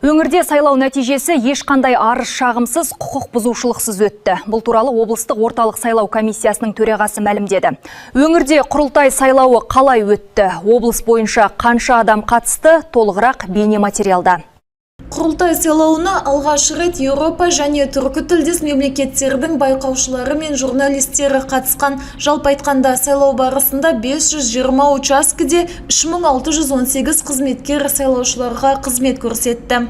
Өңірде сайлау нәтижесі ешқандай арыз шағымсыз, құқық бұзушылықсыз өтті. Бұл туралы облыстық орталық сайлау комиссиясының төрағасы мәлімдеді. Өңірде құрылтай сайлауы қалай өтті? Облыс бойынша қанша адам қатысты? Толығырақ бейнематериалда. Құрылтай сайлауына алғаш рет Еуропа және түркі тілдес мемлекеттердің байқаушылары мен журналистері қатысқан. Жалпы айтқанда сайлау барысында 520 учаскеде 3618 қызметкер сайлаушыларға қызмет көрсетті.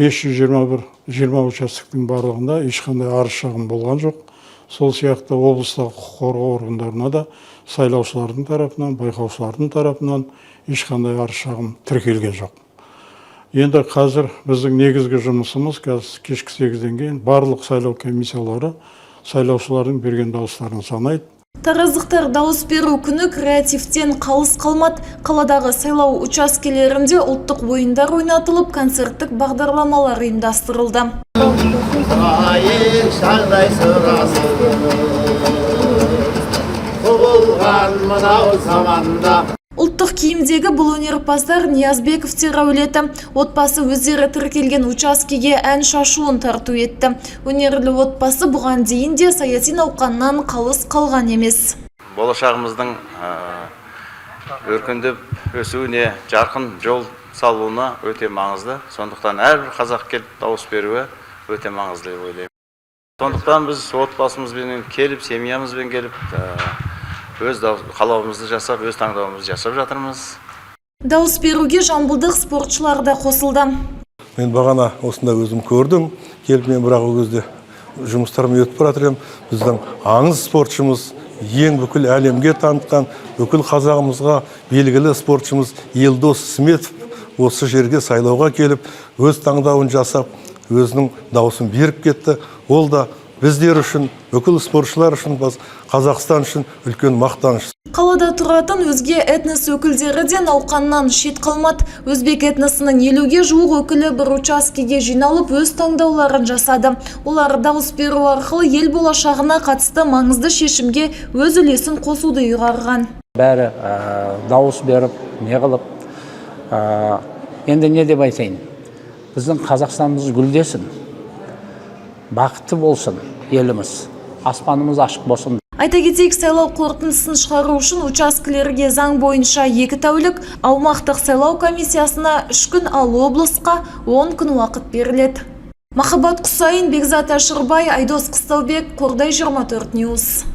520 участоктың барлығында ешқандай арыз шағым болған жоқ. Сол сияқты облыстағы құқық қорғау органдарына да сайлаушылардың тарапынан, байқаушылардың тарапынан ешқандай арыз шағым тіркелген жоқ. Енді қазір біздің негізгі жұмысымыз кешкі 8-ден кейін барлық сайлау комиссиялары сайлаушылардың берген дауыстарын санайды. Тараздықтар дауыс беру күні креативтен қалыс қалмады. Қаладағы сайлау учаскелерінде ұлттық ойындар ойнатылып, концерттік бағдарламалар ұйымдастырылды. Ұлттық киімдегі бұл өнерпаздар Ниязбековтер әулеті отбасы өздері тіркелген учаскеге ән шашуын тарту етті. Өнерлі отбасы бұған дейін де саяси науқаннан қалыс қалған емес. Болашағымыздың өркендеп өсуіне жарқын жол салуына өте маңызды. Сондықтан әрбір қазақ келіп дауыс беруі өте маңызды деп ойлаймын. Сондықтан біз отбасымызбен келіп, семьямызбен келіп, өз қалауымызды жасап, өз таңдауымызды жасап жатырмыз. Дауыс беруге жамбылдық спортшылар да қосылды. Мен бағана осында өзім көрдім. Келіп мен бірақ ол кезде жұмыстарым өтіп баратыр едім. Біздің аңыз спортшымыз, ең бүкіл әлемге танытқан, бүкіл қазағымызға белгілі спортшымыз Елдос Сметов осы жерге сайлауға келіп, өз таңдауын жасап, өзінің дауысын беріп кетті. Ол да біздер үшін, бүкіл спортшылар үшін, Қазақстан үшін үлкен мақтаныш. Қалада тұратын өзге этнос өкілдері де науқаннан шет қалмады. Өзбек этносының 50-ге жуық өкілі бір учаскеге жиналып, өз таңдауларын жасады. Олар дауыс беру арқылы ел болашағына қатысты маңызды шешімге өз үлесін қосуды ұйғарған. Бәрі дауыс беріп, не қылып, енді не деп айтайын? Біздің Қазақстанымыз гүлдесін, бақытты болсын еліміз, аспанымыз ашық болсын. Айта кетейік, сайлау қорытындысын шығару үшін учаскелерге заң бойынша 2 тәулік, аумақтық сайлау комиссиясына 3 күн, ал облысқа 10 күн уақыт беріледі. Махаббат Құсайын, Бекзат Ашырбай, Айдос Қыстаубек, Қордай 24 Ньюс.